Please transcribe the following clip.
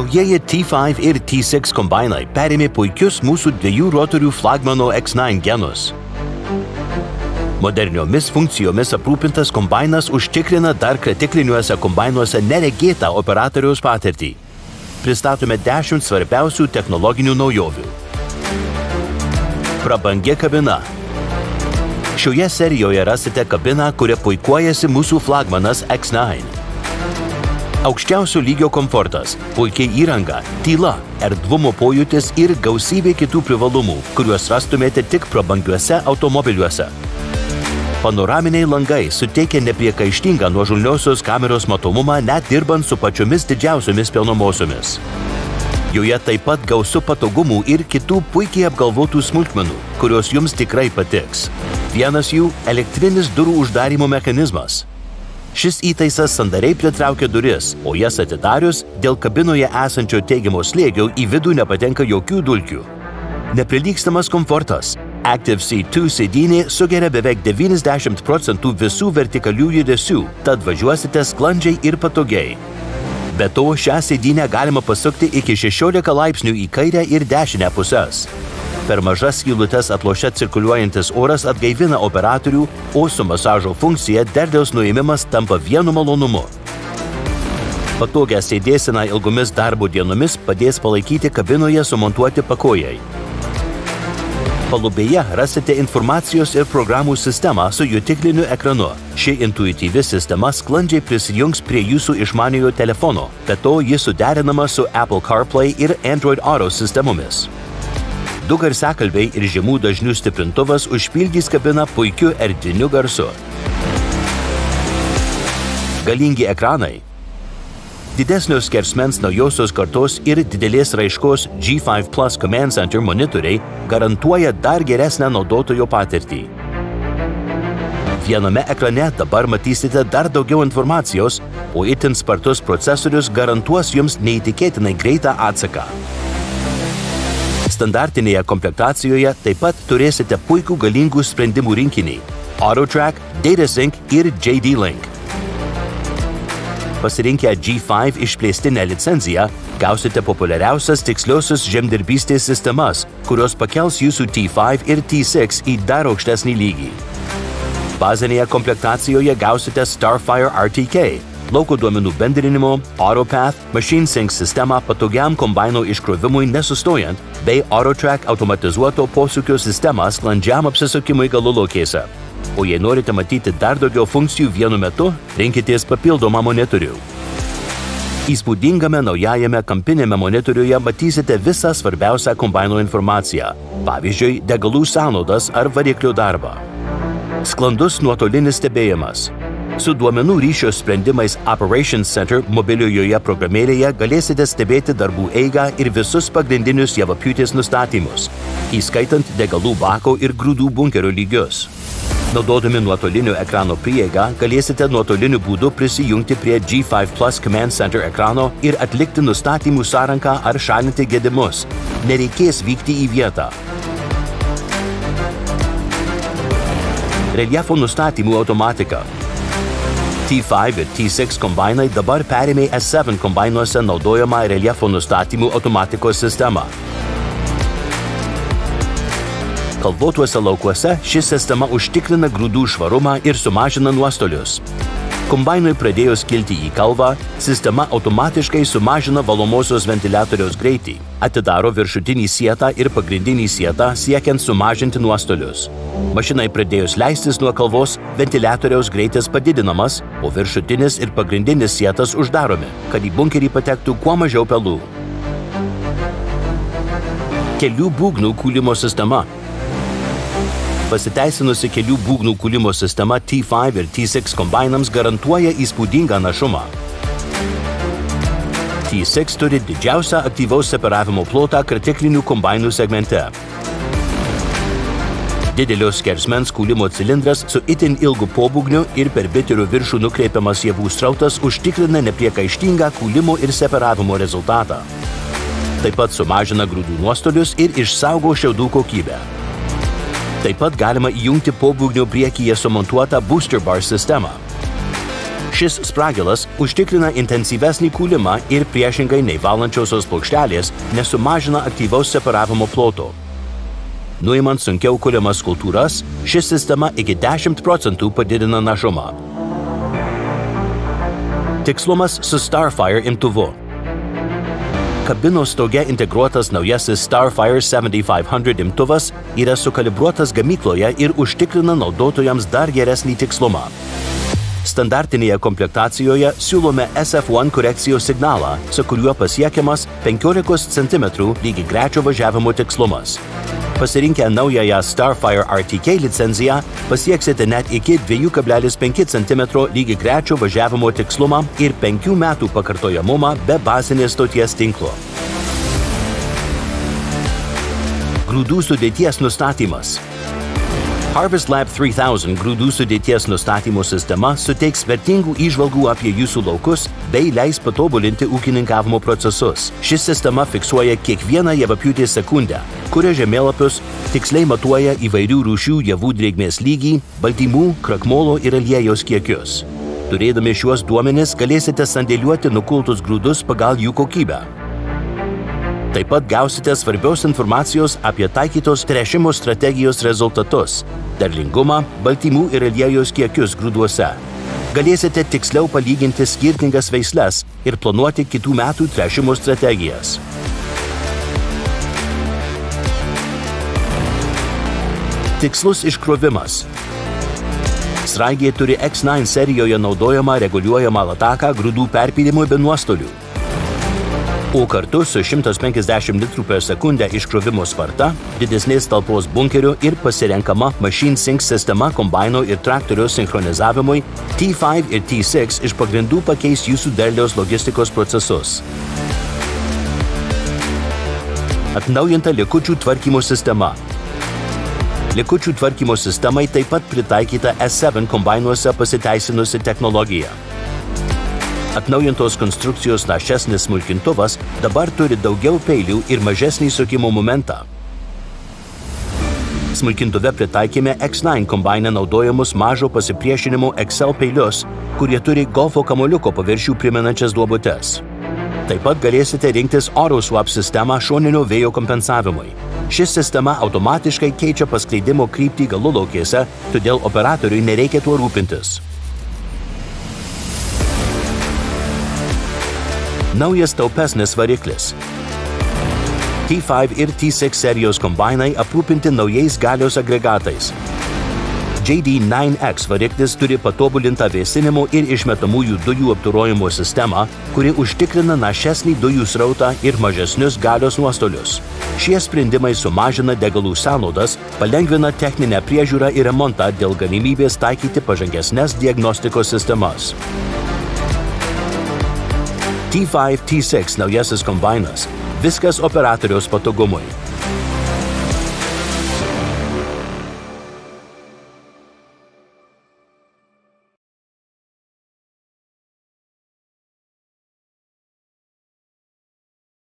Naujieji T5 ir T6 kombainai perėmė puikius mūsų dviejų rotorių flagmano X9 genus. Moderniomis funkcijomis aprūpintas kombainas užtikrina dar kritikliniuose kombainuose neregėtą operatoriaus patirtį. Pristatome 10 svarbiausių technologinių naujovių. Prabangi kabina. Šioje serijoje rasite kabiną, kuria puikuojasi mūsų flagmanas X9. Aukščiausio lygio komfortas, puikiai įranga, tyla, erdvumo pojūtis ir gausybė kitų privalumų, kuriuos rastumėte tik prabangiuose automobiliuose. Panoraminiai langai suteikia nepriekaištingą nuožulniosios kameros matomumą net dirbant su pačiomis didžiausiomis pilnomosiomis. Joje taip pat gausu patogumų ir kitų puikiai apgalvotų smulkmenų, kurios jums tikrai patiks. Vienas jų – elektrinis durų uždarymo mechanizmas. Šis įtaisas sandariai pritraukia duris, o jas atidarius, dėl kabinoje esančio teigiamo slėgio į vidų nepatenka jokių dulkių. Neprilygstamas komfortas. Active C2 sėdynė sugeria beveik 90% visų vertikalių judesių, tad važiuosite sklandžiai ir patogiai. Be to, šią sėdynę galima pasukti iki 16 laipsnių į kairę ir dešinę puses. Per mažas skylutes atloše cirkuliuojantis oras atgaivina operatorių, o su masažo funkcija derliaus nuėmimas tampa vienu malonumu. Patogią sėdėseną ilgomis darbo dienomis padės palaikyti kabinoje sumontuoti pakojai. Palubėje rasite informacijos ir programų sistemą su jutikliniu ekranu. Ši intuityvi sistema sklandžiai prisijungs prie jūsų išmaniojo telefono, be to ji suderinama su Apple CarPlay ir Android Auto sistemomis. Du garsiakalbiai ir žemų dažnių stiprintuvas užpildys kabiną puikiu erdviniu garsu. Galingi ekranai. Didesnio skersmens naujosios kartos ir didelės raiškos G5 Plus Command Center monitoriai garantuoja dar geresnę naudotojo patirtį. Viename ekrane dabar matysite dar daugiau informacijos, o itin spartus procesorius garantuos jums neįtikėtinai greitą atsaką. Standartinėje komplektacijoje taip pat turėsite puikų galingų sprendimų rinkinį – AutoTrack, DataSync ir JD-Link. Pasirinkę G5 išplėstinę licenciją, gausite populiariausias tiksliosios žemdirbystės sistemas, kurios pakels jūsų T5 ir T6 į dar aukštesnį lygį. Bazinėje komplektacijoje gausite Starfire RTK, lauko duomenų bendrinimo, AutoPath, MachineSync sistemą patogiam kombaino iškrovimui nesustojant, bei AutoTrack automatizuoto posūkio sistemą sklandžiam apsisukimui galulokėse. O jei norite matyti dar daugiau funkcijų vienu metu, rinkitės papildomą monitorių. Įspūdingame naujajame kampinėme monitoriuje matysite visą svarbiausią kombaino informaciją, pavyzdžiui, degalų sąnaudas ar variklio darbą. Sklandus nuotolinis stebėjimas. Su duomenų ryšio sprendimais Operations Center mobiliojoje programėlėje galėsite stebėti darbų eigą ir visus pagrindinius javapjūtės nustatymus, įskaitant degalų bako ir grūdų bunkerio lygius. Naudodami nuotolinio ekrano prieigą, galėsite nuotoliniu būdu prisijungti prie G5 Plus Command Center ekrano ir atlikti nustatymų sąranką ar šalinti gedimus. Nereikės vykti į vietą. Reljefo nustatymų automatika. T5 ir T6 kombainai dabar perėmė S7 kombainuose naudojamą reljefo nustatymų automatikos sistemą. Kalvotuose laukuose ši sistema užtikrina grūdų švarumą ir sumažina nuostolius. Kombainui pradėjus kilti į kalvą, sistema automatiškai sumažina valomosios ventiliatoriaus greitį, atidaro viršutinį sietą ir pagrindinį sietą siekiant sumažinti nuostolius. Mašinai pradėjus leistis nuo kalvos, ventiliatoriaus greitis padidinamas, o viršutinis ir pagrindinis sietas uždaromi, kad į bunkerį patektų kuo mažiau pelų. Kelių būgnų kūlimo sistema. Pasiteisinusi kelių būgnų kūlimo sistema T5 ir T6 kombainams garantuoja įspūdingą našumą. T6 turi didžiausią aktyvaus separavimo plotą kritiklinių kombainų segmente. Didelio skersmens kūlimo cilindras su itin ilgu pobūgniu ir per biterio viršų nukreipiamas javų srautas užtikrina nepriekaištingą kūlimo ir separavimo rezultatą. Taip pat sumažina grūdų nuostolius ir išsaugo šiaudų kokybę. Taip pat galima įjungti pobūgnio priekyje sumontuotą Booster Bar sistemą. Šis spragilas užtikrina intensyvesnį kūlimą ir priešingai nei valančiosios plokštelės nesumažina aktyvaus separavimo ploto. Nuimant sunkiau kūlimas kultūras, ši sistema iki 10% padidina našumą. Tikslumas su Starfire imtuvu. Kabinos stoge integruotas naujasis Starfire 7500 imtuvas yra sukalibruotas gamykloje ir užtikrina naudotojams dar geresnį tikslumą. Standartinėje komplektacijoje siūlome SF1 korekcijos signalą, su kuriuo pasiekiamas 15 cm lygiagrečio važiavimo tikslumas. Pasirinkę naująją Starfire RTK licenciją, pasieksite net iki 2,5 cm lygiagrečio važiavimo tikslumą ir 5 metų pakartojamumą be bazinės stoties tinklo. Grūdų sudėties nustatymas. Harvest Lab 3000 grūdų sudėties nustatymo sistema suteiks vertingų įžvalgų apie jūsų laukus bei leis patobulinti ūkininkavimo procesus. Ši sistema fiksuoja kiekvieną javapjūtės sekundę, kuria žemėlapius tiksliai matuoja įvairių rūšių javų drėgmės lygį, baltymų, krakmolo ir aliejaus kiekius. Turėdami šiuos duomenis galėsite sandėliuoti nukultus grūdus pagal jų kokybę. Taip pat gausite svarbios informacijos apie taikytos tręšimo strategijos rezultatus, derlingumą, baltymų ir aliejaus kiekius grūduose. Galėsite tiksliau palyginti skirtingas veisles ir planuoti kitų metų tręšimo strategijas. Tikslus iškrovimas. Sraigė turi X9 serijoje naudojamą reguliuojamą lataką grūdų perpylimui be nuostolių. O kartu su 150 litrų per sekundę iškrovimo sparta, didesnės talpos bunkeriu ir pasirenkama Machine Sync sistema kombaino ir traktorio sinchronizavimui, T5 ir T6 iš pagrindų pakeis jūsų derliaus logistikos procesus. Atnaujinta likučių tvarkymo sistema. Likučių tvarkymo sistemai taip pat pritaikyta S7 kombainuose pasiteisinusi technologija. Atnaujintos konstrukcijos našesnis smulkintuvas dabar turi daugiau peilių ir mažesnį sukimo momentą. Smulkintuve pritaikėme X9 kombaine naudojamus mažo pasipriešinimo XL peilius, kurie turi golfo kamuoliuko paviršių primenančias duobutes. Taip pat galėsite rinktis AutoSwap sistemą šoninio vėjo kompensavimui. Ši sistema automatiškai keičia paskleidimo kryptį galulaukėse, todėl operatoriui nereikia tuo rūpintis. Naujas taupesnis variklis. T5 ir T6 serijos kombainai aprūpinti naujais galios agregatais. JD9X variklis turi patobulintą vėsinimo ir išmetamųjų dujų apdorojimo sistemą, kuri užtikrina našesnį dujų srautą ir mažesnius galios nuostolius. Šie sprendimai sumažina degalų sąnaudas, palengvina techninę priežiūrą ir remontą dėl galimybės taikyti pažangesnes diagnostikos sistemas. T5 T6 naujasis kombainas. Viskas operatoriaus patogumui.